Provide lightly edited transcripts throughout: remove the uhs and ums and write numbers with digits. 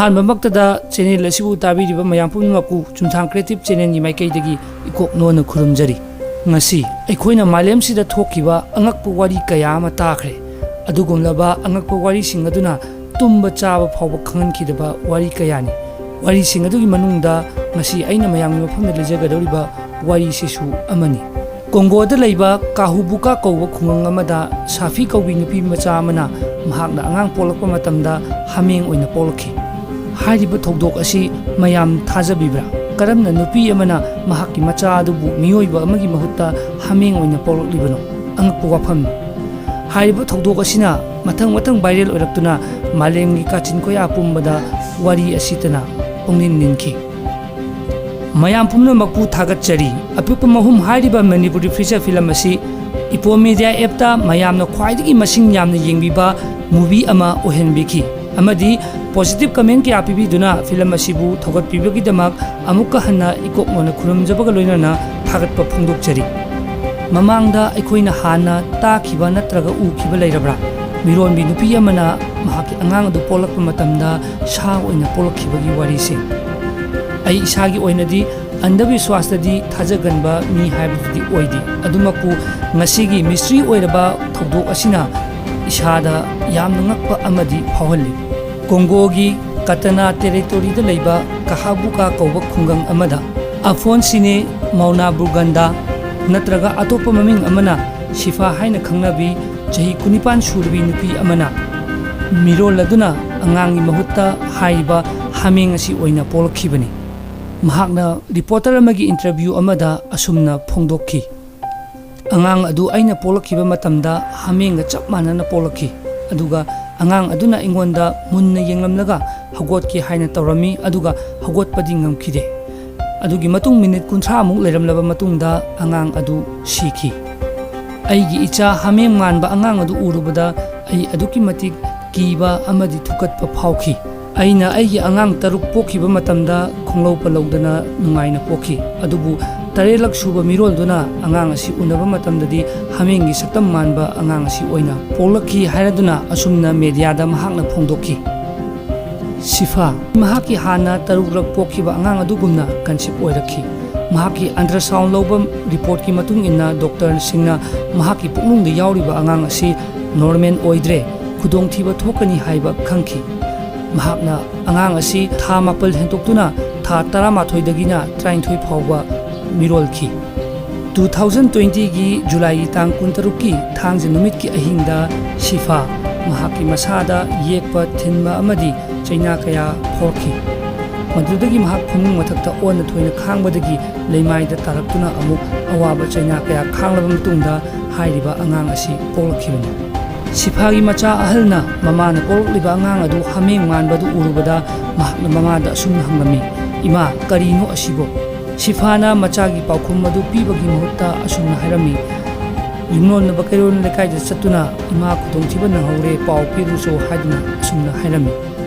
ꯑꯍꯥꯟꯕꯃꯛꯇꯗ channel ꯑꯁꯤꯕꯨ ꯇꯥꯕꯤꯔꯤꯕ ꯃꯌꯥꯝ ꯄꯨꯝꯅꯃꯛꯄꯨ ꯆꯨꯝꯊꯥꯡ ꯀ꯭ꯔꯤꯌꯦꯇꯤꯕ ꯆꯦꯅꯦꯜꯒꯤ ꯃꯥꯏꯀꯩꯗꯒꯤ ꯏꯀꯣꯛꯅꯣꯅ ꯈꯨꯔꯨꯝꯖꯔꯤ꯫ ꯉꯁꯤ ꯑꯩꯈꯣꯏꯅ ꯃꯥꯂꯦꯝꯁꯤꯗ ꯊꯣꯛꯈꯤꯕ ꯑꯉꯛꯄ ꯋꯥꯔꯤ ꯀꯌꯥ ꯑꯃ ꯇꯥꯈ꯭ꯔꯦ꯫ ꯑꯗꯨꯒꯨꯝꯂꯕ ꯑꯉꯛꯄ ꯋꯥꯔꯤꯁꯤꯡ ꯑꯗꯨꯅ ꯇꯨꯝꯕ ꯆꯥꯕ ꯐꯥꯎꯕ ꯈꯪꯍꯟꯈꯤꯗꯕ ꯋꯥꯔꯤ ꯀꯌꯥꯅꯤ꯫ ꯋꯥꯔꯤꯁꯤꯡ ꯑꯗꯨꯒꯤ ꯃꯅꯨꯡꯗ ꯉꯁꯤ ꯑꯩꯅ ꯃꯌꯥꯝꯒꯤ ꯃꯐꯝꯗ ꯂꯤꯖꯒꯗꯧꯔꯤꯕ ꯋꯥꯔꯤꯁꯤꯁꯨ ꯑꯃꯅꯤ꯫ ꯀꯣꯡꯒꯣꯗ ꯂꯩꯕ ꯀꯥꯍꯨꯕꯨꯀꯥ ꯀꯧꯕ ꯈꯨꯡꯒꯪ ꯑꯃꯗ ꯁꯥꯐꯤ ꯀꯧꯕꯤ ꯅꯨꯄꯤ ꯃꯆꯥ ꯑꯃꯅ ꯃꯍꯥꯛꯅ ꯑꯉꯥꯡ ꯄꯣꯛꯂꯛꯄ ꯃꯇꯝꯗ ꯍꯥꯃꯦꯡ ꯑꯣꯏꯅ ꯄꯣꯛꯂꯛꯈꯤ꯫ ꯍꯥꯏꯔꯤꯕ ꯊꯧꯗꯣꯛ ꯑꯁꯤ ꯃꯌꯥꯝ ꯊꯥꯖꯕꯤꯕ꯭ꯔꯥ? ꯀꯔꯝꯅ ꯅꯨꯄꯤ ꯑꯃꯅ ꯃꯍꯥꯛꯀꯤ ꯃꯆꯥ ꯑꯗꯨꯕꯨ ꯃꯤꯑꯣꯏꯕ ꯑꯃꯒꯤ ꯃꯍꯨꯠꯇ ꯍꯥꯃꯦꯡ ꯑꯣꯏꯅ ꯄꯣꯛꯂꯛꯂꯤꯕꯅꯣ? ꯑꯉꯛꯄ ꯋꯥꯐꯝꯅꯤ꯫ ꯍꯥꯏꯔꯤꯕ ꯊꯧꯗꯣꯛ ꯑꯁꯤꯅ ꯃꯊꯪ ꯚꯥꯏꯔꯦꯜ ꯑꯣꯏꯔꯛꯇꯨꯅ ꯃꯥꯂꯦꯝꯒꯤ ꯀꯥꯆꯤꯟ ꯀꯣꯌꯥ ꯄꯨꯝꯕꯗ ꯋꯥꯔꯤ ꯑꯁꯤꯇꯅ ꯄꯨꯡꯅꯤꯟ ꯅꯤꯟꯈꯤ꯫ ꯃꯌꯥꯝ ꯄꯨꯝꯅꯃꯛꯄꯨ ꯊꯥꯒꯠꯆꯔꯤ꯫ ꯑꯄꯤꯛꯄ ꯃꯍꯨꯝ ꯍꯥꯏꯔꯤꯕ ꯃꯅꯤꯄꯨꯔꯤ ꯐꯤꯆꯔ ꯐꯤꯂꯝ ꯑꯁꯤ ꯏꯄꯣ ꯃꯤꯗꯤꯌꯥ ꯑꯦꯞꯇ ꯃꯌꯥꯝꯅ ꯈ꯭ꯋꯥꯏꯗꯒꯤ ꯃꯁꯤꯡ ꯌꯥꯝꯅ ꯌꯦꯡꯕꯤꯕ ꯃꯨꯚꯤ ꯑꯃ ꯑꯣꯏꯍꯟꯕꯤꯈꯤ ꯑꯃꯗꯤ ꯄꯣꯖꯤꯇꯤꯚ ꯀꯃꯦꯟ ꯀꯌꯥ ꯄꯤꯕꯤꯗꯨꯅ ꯐꯤꯂꯝ ꯑꯁꯤꯕꯨ ꯊꯧꯒꯠꯄꯤꯕꯒꯤꯗꯃꯛ ꯑꯃꯨꯛꯀ ꯍꯟꯅ ꯏꯀꯣꯛꯅꯣꯅ ꯈꯨꯔꯨꯝꯖꯕꯒ ꯂꯣꯏꯅꯅ ꯊꯥꯒꯠꯄ ꯐꯣꯡꯗꯣꯛꯆꯔꯤ꯫ ꯃꯃꯥꯡꯗ ꯑꯩꯈꯣꯏꯅ ꯍꯥꯟꯅ ꯇꯥꯈꯤꯕ ꯅꯠꯇ꯭ꯔꯒ ꯎꯈꯤꯕ ꯂꯩꯔꯕ꯭ꯔꯥ? ꯃꯤꯔꯣꯟꯕꯤ ꯅꯨꯄꯤ ꯑꯃꯅ ꯃꯍꯥꯛꯀꯤ ꯑꯉꯥꯡ ꯑꯗꯨ ꯄꯣꯛꯂꯛꯄ ꯃꯇꯝꯗ ꯁꯥ ꯑꯣꯏꯅ ꯄꯣꯛꯂꯛꯈꯤꯕꯒꯤ ꯋꯥꯔꯤꯁꯤꯡ꯫ ꯑꯩ ꯏꯁꯥꯒꯤ ꯑꯣꯏꯅꯗꯤ ꯑꯟꯙꯕꯤꯁ꯭ꯋꯥꯁꯇꯗꯤ ꯊꯥꯖꯒꯟꯕ ꯃꯤ ꯍꯥꯏꯕꯗꯨꯗꯤ ꯑꯣꯏꯗꯦ꯫ ꯑꯗꯨꯃꯛꯄꯨ ꯉꯁꯤꯒꯤ ꯃꯤꯁꯇ꯭ꯔꯤ ꯑꯣꯏꯔꯕ ꯊꯧꯗꯣꯛ ꯑꯁꯤꯅ ꯏꯁꯥꯗ ꯌꯥꯝꯅ ꯉꯛꯄ ꯑꯃꯗꯤ ꯐꯥꯎꯍꯜꯂꯤ꯫ ꯀꯣꯡꯒꯣꯒꯤ ꯀꯇꯅꯥ ꯇꯦꯔꯤꯇꯣꯔꯤꯗ ꯂꯩꯕ ꯀꯥꯍꯥꯕꯨꯀꯥ ꯀꯧꯕ ꯈꯨꯡꯒꯪ ꯑꯃꯗ ꯑꯐꯣꯟꯁꯤꯅꯦ ꯃꯥꯎꯅꯥꯕꯨꯔꯒꯟꯗꯥ ꯅꯠꯇ꯭ꯔꯒ ꯑꯇꯣꯞꯄ ꯃꯃꯤꯡ ꯑꯃꯅ ꯁꯤꯐꯥ ꯍꯥꯏꯅ ꯈꯪꯅꯕꯤ ꯆꯍꯤ 19 ꯁꯨꯔꯕꯤ ꯅꯨꯄꯤ ꯑꯃꯅ ꯃꯤꯔꯣꯜꯂꯗꯨꯅ ꯑꯉꯥꯡꯒꯤ ꯃꯍꯨꯠꯇ ꯍꯥꯏꯔꯤꯕ ꯍꯥꯃꯦꯡ ꯑꯁꯤ ꯑꯣꯏꯅ ꯄꯣꯛꯂꯛꯈꯤꯕꯅꯤ꯫ ꯃꯍꯥꯛꯅ ꯔꯤꯄꯣꯔꯇꯔ ꯑꯃꯒꯤ ꯏꯟꯇꯔꯚ꯭ꯌꯨ ꯑꯃꯗ ꯑꯁꯨꯝꯅ ꯐꯣꯡꯗꯣꯛꯈꯤ꯫ ꯑꯉꯥꯡ ꯑꯗꯨ ꯑꯩꯅ ꯄꯣꯛꯂꯛꯈꯤꯕ ꯃꯇꯝꯗ ꯍꯥꯃꯦꯡꯒ ꯆꯞ ꯃꯥꯟꯅꯅ ꯄꯣꯛꯂꯛꯈꯤ꯫ ꯑꯗꯨꯒ ꯑꯉꯥꯡ ꯑꯗꯨꯅ ꯑꯩꯉꯣꯟꯗ ꯃꯨꯟꯅ ꯌꯦꯡꯂꯝꯂꯒ ꯍꯧꯒꯠꯀꯦ ꯍꯥꯏꯅ ꯇꯧꯔꯝꯃꯤ ꯑꯗꯨꯒ ꯍꯧꯒꯠꯄꯗꯤ ꯉꯝꯈꯤꯗꯦ꯫ ꯑꯗꯨꯒꯤ ꯃꯇꯨꯡ ꯃꯤꯅꯤꯠ 30ꯃꯨꯛ ꯂꯩꯔꯝꯂꯕ ꯃꯇꯨꯡꯗ ꯑꯉꯥꯡ ꯑꯗꯨ ꯁꯤꯈꯤ꯫ ꯑꯩꯒꯤ ꯏꯆꯥ ꯍꯥꯃꯦꯡ ꯃꯥꯟꯕ ꯑꯉꯥꯡ ꯑꯗꯨ ꯎꯔꯨꯕꯗ ꯑꯩ ꯑꯗꯨꯛꯀꯤ ꯃꯇꯤꯛ ꯀꯤꯕ ꯑꯃꯗꯤ ꯊꯨꯀꯠꯄ ꯐꯥꯎꯈꯤ꯫ ꯑꯩꯅ ꯑꯩꯒꯤ ꯑꯉꯥꯡ 3 ꯄꯣꯛꯈꯤꯕ ꯃꯇꯝꯗ ꯈꯣꯡꯂꯧ ꯄꯜꯂꯧꯗꯅ ꯅꯨꯡꯉꯥꯏꯅ ꯄꯣꯛꯈꯤ꯫ ꯑꯗꯨꯕꯨ 7ꯂꯛ ꯁꯨꯕ ꯃꯤꯔꯣꯜꯗꯨꯅ ꯑꯉꯥꯡ ꯑꯁꯤ ꯎꯅꯕ ꯃꯇꯝꯗꯗꯤ ꯍꯥꯃꯦꯡꯒꯤ ꯁꯛꯇꯝ ꯃꯥꯟꯕ ꯑꯉꯥꯡ ꯑꯁꯤ ꯑꯣꯏꯅ ꯄꯣꯛꯂꯛꯈꯤ ꯍꯥꯏꯔꯗꯨꯅ ꯑꯁꯨꯝꯅ ꯃꯦꯗꯤꯌꯥꯗ ꯃꯍꯥꯛꯅ ꯐꯣꯡꯗꯣꯛꯈꯤ꯫ ꯁꯤꯐꯥ ꯃꯍꯥꯛꯀꯤ ꯍꯥꯟꯅ 3ꯂꯛ ꯄꯣꯛꯈꯤꯕ ꯑꯉꯥꯡ ꯑꯗꯨꯒꯨꯝꯅ ꯀꯟꯁꯤꯞ ꯑꯣꯏꯔꯛꯈꯤ꯫ ꯃꯍꯥꯛꯀꯤ ꯑꯜꯇ꯭ꯔꯥꯁꯥꯎꯟ ꯂꯧꯕ ꯔꯤꯄꯣꯔꯠꯀꯤ ꯃꯇꯨꯡ ꯏꯟꯅ ꯗꯣꯛꯇꯔꯁꯤꯡꯅ ꯃꯍꯥꯛꯀꯤ ꯄꯨꯛꯅꯨꯡꯗ ꯌꯥꯎꯔꯤꯕ ꯑꯉꯥꯡ ꯑꯁꯤ ꯅꯣꯔꯃꯦꯜ ꯑꯣꯏꯗ꯭ꯔꯦ, ꯈꯨꯗꯣꯡꯊꯤꯕ ꯊꯣꯛꯀꯅꯤ ꯍꯥꯏꯕ ꯈꯪꯈꯤ꯫ ꯃꯍꯥꯛꯅ ꯑꯉꯥꯡ ꯑꯁꯤ ꯊꯥ 9 ꯍꯦꯟꯗꯣꯛꯇꯨꯅ ꯊꯥ 19ꯗꯒꯤꯅ 23 ꯐꯥꯎꯕ ꯃꯤꯔꯣꯜꯈꯤ꯫ 2020ꯒꯤ ꯖꯨꯂꯥꯏꯒꯤ ꯇꯥꯡ 16ꯀꯤ ꯊꯥꯡꯖ ꯅꯨꯃꯤꯠꯀꯤ ꯑꯍꯤꯡꯗ ꯁꯤꯐꯥ ꯃꯍꯥꯛꯀꯤ ꯃꯁꯥꯗ ꯌꯦꯛꯄ ꯊꯤꯟꯕ ꯑꯃꯗꯤ ꯆꯩꯅꯥ ꯀꯌꯥ ꯐꯥꯎꯔꯛꯈꯤ꯫ ꯃꯗꯨꯗꯒꯤ ꯃꯍꯥꯛ ꯐꯃꯨꯡ ꯃꯊꯛꯇ ꯑꯣꯟꯅ ꯊꯣꯏꯅ ꯈꯥꯡꯕꯗꯒꯤ ꯂꯩꯃꯥꯏꯗ ꯇꯥꯔꯛꯇꯨꯅ ꯑꯃꯨꯛ ꯑꯋꯥꯕ ꯆꯩꯅꯥ ꯀꯌꯥ ꯈꯥꯡꯂꯕ ꯃꯇꯨꯡꯗ ꯍꯥꯏꯔꯤꯕ ꯑꯉꯥꯡ ꯑꯁꯤ ꯄꯣꯛꯂꯛꯈꯤꯕꯅꯤ꯫ ꯁꯤꯐꯥꯒꯤ ꯃꯆꯥ ꯑꯍꯜꯅ ꯃꯃꯥꯅ ꯄꯣꯛꯂꯛꯂꯤꯕ ꯑꯉꯥꯡ ꯑꯗꯨ ꯍꯥꯃꯦꯡ ꯃꯥꯟꯕꯗꯨ ꯎꯔꯨꯕꯗ ꯃꯍꯥꯛꯅ ꯃꯃꯥꯗ ꯑꯁꯨꯝꯅ ꯍꯪꯂꯝꯃꯤ, "ꯏꯃꯥ, ꯀꯔꯤꯅꯣ ꯑꯁꯤꯕꯣ?" ꯁꯤꯐꯥꯅ ꯃꯆꯥꯒꯤ ꯄꯥꯎꯈꯨꯝ ꯑꯗꯨ ꯄꯤꯕꯒꯤ ꯃꯍꯨꯠꯇ ꯑꯁꯨꯝꯅ ꯍꯥꯏꯔꯝꯃꯤ, "ꯌꯨꯝꯂꯣꯟꯅꯕ ꯀꯩꯔꯣꯜ ꯂꯩꯀꯥꯏꯗ ꯆꯠꯇꯨꯅ ꯏꯃꯥ ꯈꯨꯗꯣꯡꯊꯤꯕ ꯅꯪꯍꯧꯔꯦ ꯄꯥꯎ ꯄꯤꯔꯨꯆꯣ" ꯍꯥꯏꯗꯨꯅ ꯑꯁꯨꯝꯅ ꯍꯥꯏꯔꯝꯃꯤ꯫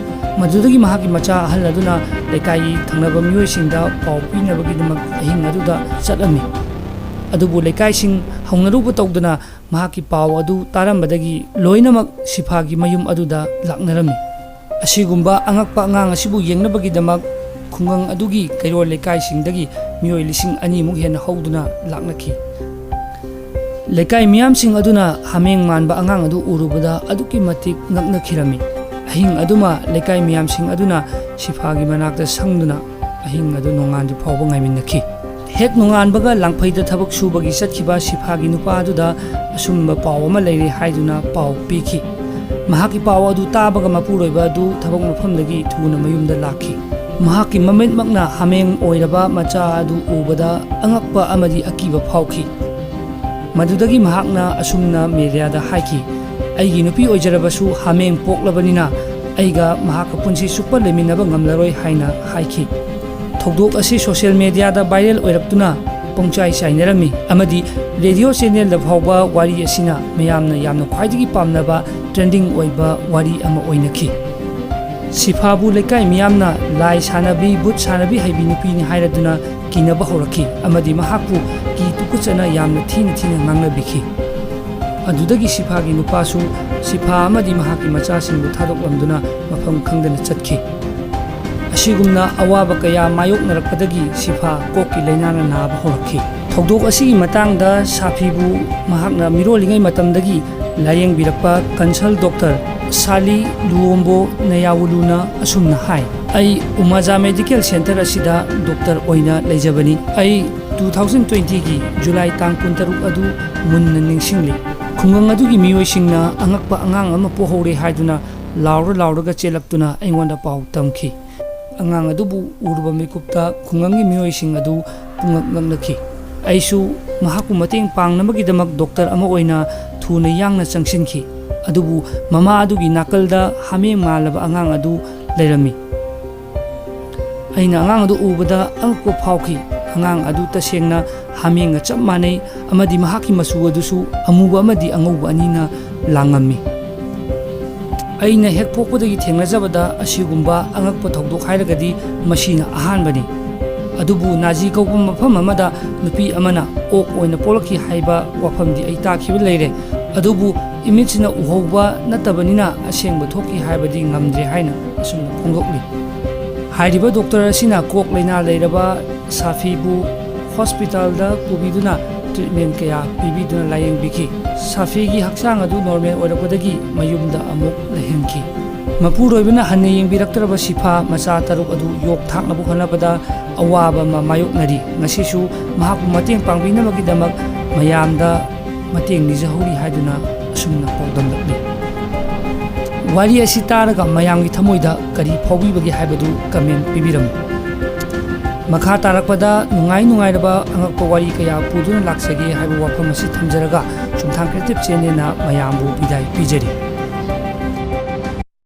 ꯃꯗꯨꯗꯒꯤ ꯃꯍꯥꯛꯀꯤ ꯃꯆꯥ ꯑꯍꯜ ꯑꯗꯨꯅ ꯂꯩꯀꯥꯏꯒꯤ ꯊꯪꯅꯕ ꯃꯤꯑꯣꯏꯁꯤꯡꯗ ꯄꯥꯎ ꯄꯤꯅꯕꯒꯤꯗꯃꯛ ꯑꯍꯤꯡ ꯑꯗꯨꯗ ꯆꯠꯂꯝꯃꯤ꯫ ꯑꯗꯨꯕꯨ ꯂꯩꯀꯥꯏꯁꯤꯡ ꯍꯧꯅꯔꯨꯕ ꯇꯧꯗꯨꯅ ꯃꯍꯥꯛꯀꯤ ꯄꯥꯎ ꯑꯗꯨ ꯇꯥꯔꯝꯕꯗꯒꯤ ꯂꯣꯏꯅꯃꯛ ꯁꯤꯐꯥꯒꯤ ꯃꯌꯨꯝ ꯑꯗꯨꯗ ꯂꯥꯛꯅꯔꯝꯃꯤ꯫ ꯑꯁꯤꯒꯨꯝꯕ ꯑꯉꯛꯄ ꯑꯉꯥꯡ ꯑꯁꯤꯕꯨ ꯌꯦꯡꯅꯕꯒꯤꯗꯃꯛ ꯈꯨꯡꯒꯪ ꯑꯗꯨꯒꯤ ꯀꯩꯔꯣꯜ ꯂꯩꯀꯥꯏꯁꯤꯡꯗꯒꯤ ꯃꯤꯑꯣꯏ 2,000ꯃꯨꯛ ꯍꯦꯟꯅ ꯍꯧꯗꯨꯅ ꯂꯥꯛꯅꯈꯤ꯫ ꯂꯩꯀꯥꯏ ꯃꯤꯌꯥꯝꯁꯤꯡ ꯑꯗꯨꯅ ꯍꯥꯃꯦꯡ ꯃꯥꯟꯕ ꯑꯉꯥꯡ ꯑꯗꯨ ꯎꯔꯨꯕꯗ ꯑꯗꯨꯛꯀꯤ ꯃꯇꯤꯛ ꯉꯛꯅꯈꯤꯔꯝꯃꯤ꯫ ꯑꯍꯤꯡ ꯑꯗꯨꯃ ꯂꯩꯀꯥꯏ ꯃꯤꯌꯥꯝꯁꯤꯡ ꯑꯗꯨꯅ ꯁꯤꯐꯥꯒꯤ ꯃꯅꯥꯛꯇ ꯁꯪꯗꯨꯅ ꯑꯍꯤꯡ ꯑꯗꯨ ꯅꯣꯡꯉꯥꯟꯗ꯭ꯔꯤ ꯐꯥꯎꯕ ꯉꯥꯏꯃꯤꯟꯅꯈꯤ꯫ ꯍꯦꯛ ꯅꯣꯡꯉꯥꯟꯕꯒ ꯂꯥꯡꯐꯩꯗ ꯊꯕꯛ ꯁꯨꯕꯒꯤ ꯆꯠꯈꯤꯕ ꯁꯤꯐꯥꯒꯤ ꯅꯨꯄꯥ ꯑꯗꯨꯗ ꯑꯁꯨꯝꯕ ꯄꯥꯎ ꯑꯃ ꯂꯩꯔꯦ ꯍꯥꯏꯗꯨꯅ ꯄꯥꯎ ꯄꯤꯈꯤ꯫ ꯃꯍꯥꯛꯀꯤ ꯄꯥꯎ ꯑꯗꯨ ꯇꯥꯕꯒ ꯃꯄꯨꯔꯣꯏꯕ ꯑꯗꯨ ꯊꯕꯛ ꯃꯐꯝꯗꯒꯤ ꯊꯨꯅ ꯃꯌꯨꯝꯗ ꯂꯥꯛꯈꯤ꯫ ꯃꯍꯥꯛꯀꯤ ꯃꯃꯤꯠꯃꯛꯅ ꯍꯥꯃꯦꯡ ꯑꯣꯏꯔꯕ ꯃꯆꯥ ꯑꯗꯨ ꯎꯕꯗ ꯑꯉꯛꯄ ꯑꯃꯗꯤ ꯑꯀꯤꯕ ꯐꯥꯎꯈꯤ꯫ ꯃꯗꯨꯗꯒꯤ ꯃꯍꯥꯛꯅ ꯑꯁꯨꯝꯅ ꯃꯦꯗꯤꯌꯥꯗ ꯍꯥꯏꯈꯤ, "ꯑꯩꯒꯤ ꯅꯨꯄꯤ ꯑꯣꯏꯖꯔꯕꯁꯨ ꯍꯥꯃꯦꯡ ꯄꯣꯛꯂꯕꯅꯤꯅ ꯑꯩꯒ ꯃꯍꯥꯛꯀ ꯄꯨꯟꯁꯤ ꯆꯨꯞꯄ ꯂꯩꯃꯤꯟꯅꯕ ꯉꯝꯂꯔꯣꯏ" ꯍꯥꯏꯅ ꯍꯥꯏꯈꯤ꯫ ꯊꯧꯗꯣꯛ ꯑꯁꯤ ꯁꯣꯁꯤꯌꯦꯜ ꯃꯤꯗꯤꯌꯥꯗ ꯚꯥꯏꯔꯦꯜ ꯑꯣꯏꯔꯛꯇꯨꯅ ꯄꯨꯡꯆꯥꯏ ꯆꯥꯏꯅꯔꯝꯃꯤ ꯑꯃꯗꯤ ꯔꯦꯗꯤꯑꯣ ꯆꯦꯅꯦꯜꯗ ꯐꯥꯎꯕ ꯋꯥꯔꯤ ꯑꯁꯤꯅ ꯃꯌꯥꯝꯅ ꯌꯥꯝꯅ ꯈ꯭ꯋꯥꯏꯗꯒꯤ ꯄꯥꯝꯅꯕ ꯇ꯭ꯔꯦꯟꯗꯤꯡ ꯑꯣꯏꯕ ꯋꯥꯔꯤ ꯑꯃ ꯑꯣꯏꯅꯈꯤ꯫ ꯁꯤꯐꯥꯕꯨ ꯂꯩꯀꯥꯏ ꯃꯤꯌꯥꯝꯅ ꯂꯥꯏ ꯁꯥꯟꯅꯕꯤ, ꯕꯨꯠ ꯁꯥꯟꯅꯕꯤ ꯍꯩꯕꯤ ꯅꯨꯄꯤꯅꯤ ꯍꯥꯏꯔꯗꯨꯅ ꯀꯤꯅꯕ ꯍꯧꯔꯛꯈꯤ ꯑꯃꯗꯤ ꯃꯍꯥꯛꯄꯨ ꯀꯤ ꯇꯨꯀꯠꯆꯅ ꯌꯥꯝꯅ ꯊꯤꯅ ꯉꯥꯡꯅꯕꯤꯈꯤ꯫ ꯑꯗꯨꯗꯒꯤ ꯁꯤꯐꯥꯒꯤ ꯅꯨꯄꯥꯁꯨ ꯁꯤꯐꯥ ꯑꯃꯗꯤ ꯃꯍꯥꯛꯀꯤ ꯃꯆꯥꯁꯤꯡꯕꯨ ꯊꯥꯗꯣꯛꯂꯝꯗꯨꯅ ꯃꯐꯝ ꯈꯪꯗꯅ ꯆꯠꯈꯤ꯫ ꯑꯁꯤꯒꯨꯝꯅ ꯑꯋꯥꯕ ꯀꯌꯥ ꯃꯥꯌꯣꯛꯅꯔꯛꯄꯗꯒꯤ ꯁꯤꯐꯥ ꯀꯣꯛꯀꯤ ꯂꯥꯏꯅꯥꯅ ꯅꯥꯕ ꯍꯧꯔꯛꯈꯤ꯫ ꯊꯧꯗꯣꯛ ꯑꯁꯤꯒꯤ ꯃꯇꯥꯡꯗ ꯁꯥꯐꯤꯕꯨ ꯃꯍꯥꯛꯅ ꯃꯤꯔꯣꯜꯂꯤꯉꯩ ꯃꯇꯝꯗꯒꯤ ꯂꯥꯌꯦꯡꯕꯤꯔꯛꯄ ꯀꯟꯁꯜ ꯗꯣꯛꯇꯔ ꯁꯥꯂꯤ ꯂꯨꯋꯣꯝꯕꯣ ꯅꯌꯥꯋꯨꯂꯨꯅ ꯑꯁꯨꯝꯅ ꯍꯥꯏ, "ꯑꯩ ꯎꯃꯥꯖꯥ ꯃꯦꯗꯤꯀꯦꯜ ꯁꯦꯟꯇꯔ ꯑꯁꯤꯗ ꯗꯣꯛꯇꯔ ꯑꯣꯏꯅ ꯂꯩꯖꯕꯅꯤ꯫ ꯑꯩ 2020ꯒꯤ ꯖꯨꯂꯥꯏ ꯇꯥꯡ 16 ꯑꯗꯨ ꯃꯨꯟꯅ ꯅꯤꯡꯁꯤꯡꯂꯤ꯫ ꯈꯨꯡꯒꯪ ꯑꯗꯨꯒꯤ ꯃꯤꯑꯣꯏꯁꯤꯡꯅ ꯑꯉꯛꯄ ꯑꯉꯥꯡ ꯑꯃ ꯄꯣꯛꯍꯧꯔꯦ ꯍꯥꯏꯗꯨꯅ ꯂꯥꯎꯔꯒ ꯆꯦꯜꯂꯛꯇꯨꯅ ꯑꯩꯉꯣꯟꯗ ꯄꯥꯎ ꯇꯝꯈꯤ꯫ ꯑꯉꯥꯡ ꯑꯗꯨꯕꯨ ꯎꯔꯨꯕ ꯃꯤꯀꯨꯞꯇ ꯈꯨꯡꯒꯪꯒꯤ ꯃꯤꯑꯣꯏꯁꯤꯡ ꯑꯗꯨ ꯄꯨꯡꯉꯛ ꯉꯛꯅꯈꯤ꯫ ꯑꯩꯁꯨ ꯃꯍꯥꯛꯄꯨ ꯃꯇꯦꯡ ꯄꯥꯡꯅꯕꯒꯤꯗꯃꯛ ꯗꯣꯛꯇꯔ ꯑꯃ ꯑꯣꯏꯅ ꯊꯨꯅ ꯌꯥꯡꯅ ꯆꯪꯁꯤꯟꯈꯤ꯫ ꯑꯗꯨꯕꯨ ꯃꯃꯥ ꯑꯗꯨꯒꯤ ꯅꯥꯀꯜꯗ ꯍꯥꯃꯦꯡ ꯃꯥꯜꯂꯕ ꯑꯉꯥꯡ ꯑꯗꯨ ꯂꯩꯔꯝꯃꯤ꯫ ꯑꯩꯅ ꯑꯉꯥꯡ ꯑꯗꯨ ꯎꯕꯗ ꯑꯉꯛꯄ ꯐꯥꯎꯈꯤ꯫ ꯑꯉꯥꯡ ꯑꯗꯨ ꯇꯁꯦꯡꯅ ꯍꯥꯃꯦꯡꯒ ꯆꯞ ꯃꯥꯟꯅꯩ ꯑꯃꯗꯤ ꯃꯍꯥꯛꯀꯤ ꯃꯆꯨ ꯑꯗꯨꯁꯨ ꯑꯃꯨꯕ ꯑꯃꯗꯤ ꯑꯉꯧꯕ ꯑꯅꯤꯅ ꯂꯥꯡꯉꯝꯃꯤ꯫ ꯑꯩꯅ ꯍꯦꯛ ꯄꯣꯛꯄꯗꯒꯤ ꯊꯦꯡꯅꯖꯕꯗ ꯑꯁꯤꯒꯨꯝꯕ ꯑꯉꯛꯄ ꯊꯧꯗꯣꯛ ꯍꯥꯏꯔꯒꯗꯤ ꯃꯁꯤꯅ ꯑꯍꯥꯟꯕꯅꯤ꯫ ꯑꯗꯨꯕꯨ ꯅꯥꯖꯤ ꯀꯧꯕ ꯃꯐꯝ ꯑꯃꯗ ꯅꯨꯄꯤ ꯑꯃꯅ ꯑꯣꯛ ꯑꯣꯏꯅ ꯄꯣꯛꯂꯛꯈꯤ ꯍꯥꯏꯕ ꯋꯥꯐꯝꯗꯤ ꯑꯩ ꯇꯥꯈꯤꯕ ꯂꯩꯔꯦ꯫ ꯑꯗꯨꯕꯨ ꯏꯃꯤꯠꯁꯤꯅ ꯎꯍꯧꯕ ꯅꯠꯇꯕꯅꯤꯅ ꯑꯁꯦꯡꯕ ꯊꯣꯛꯈꯤ ꯍꯥꯏꯕꯗꯤ ꯉꯝꯗ꯭ꯔꯦ ꯍꯥꯏꯅ ꯑꯁꯨꯝꯅ ꯐꯣꯡꯗꯣꯛꯂꯤ꯫ ꯍꯥꯏꯔꯤꯕ ꯗꯣꯛꯇꯔ ꯑꯁꯤꯅ ꯀꯣꯛ ꯂꯥꯏꯅꯥ ꯂꯩꯔꯕ ꯁꯥꯐꯤꯕꯨ ꯍꯣꯁꯄꯤꯇꯥꯜꯗ ꯄꯨꯕꯤꯗꯨꯅ ꯇ꯭ꯔꯤꯠꯃꯦꯟ ꯀꯌꯥ ꯄꯤꯕꯤꯗꯨꯅ ꯂꯥꯌꯦꯡꯕꯤꯈꯤ꯫ ꯁꯥꯐꯤꯒꯤ ꯍꯛꯆꯥꯡ ꯑꯗꯨ ꯅꯣꯔꯃꯦꯜ ꯑꯣꯏꯔꯛꯄꯗꯒꯤ ꯃꯌꯨꯝꯗ ꯑꯃꯨꯛ ꯂꯩꯍꯟꯈꯤ꯫ ꯃꯄꯨꯔꯣꯏꯕꯅ ꯍꯟꯅ ꯌꯦꯡꯕꯤꯔꯛꯇ꯭ꯔꯕ ꯁꯤꯐꯥ ꯃꯆꯥ 3 ꯑꯗꯨ ꯌꯣꯛ ꯊꯥꯛꯅꯕ ꯍꯣꯠꯅꯕꯗ ꯑꯋꯥꯕ ꯑꯃ ꯃꯥꯌꯣꯛꯅꯔꯤ꯫ ꯉꯁꯤꯁꯨ ꯃꯍꯥꯛꯄꯨ ꯃꯇꯦꯡ ꯄꯥꯡꯕꯤꯅꯕꯒꯤꯗꯃꯛ ꯃꯌꯥꯝꯗ ꯃꯇꯦꯡ ꯅꯤꯖꯍꯧꯔꯤ ꯍꯥꯏꯗꯨꯅ ꯑꯁꯨꯝꯅ ꯄꯥꯎꯗꯝꯂꯛꯂꯤ꯫ ꯋꯥꯔꯤ ꯑꯁꯤ ꯇꯥꯔꯒ ꯃꯌꯥꯝꯒꯤ ꯊꯃꯣꯏꯗ ꯀꯔꯤ ꯐꯥꯎꯕꯤꯕꯒꯦ ꯍꯥꯏꯕꯗꯨ ꯀꯃꯦꯟ ꯄꯤꯕꯤꯔꯝꯃꯨ꯫ ꯃꯈꯥ ꯇꯥꯔꯛꯄꯗ ꯅꯨꯡꯉꯥꯏꯔꯕ ꯑꯉꯛꯄ ꯋꯥꯔꯤ ꯀꯌꯥ ꯄꯨꯗꯨꯅ ꯂꯥꯛꯆꯒꯦ ꯍꯥꯏꯕ ꯋꯥꯐꯝ ꯑꯁꯤ ꯊꯝꯖꯔꯒ ꯆꯨꯝꯊꯥꯡ ꯀ꯭ꯔꯤꯌꯦꯇꯤꯚ ꯆꯦꯅꯦꯜꯅ ꯃꯌꯥꯝꯕꯨ ꯕꯤꯗꯥꯏ ꯄꯤꯖꯔꯤ꯫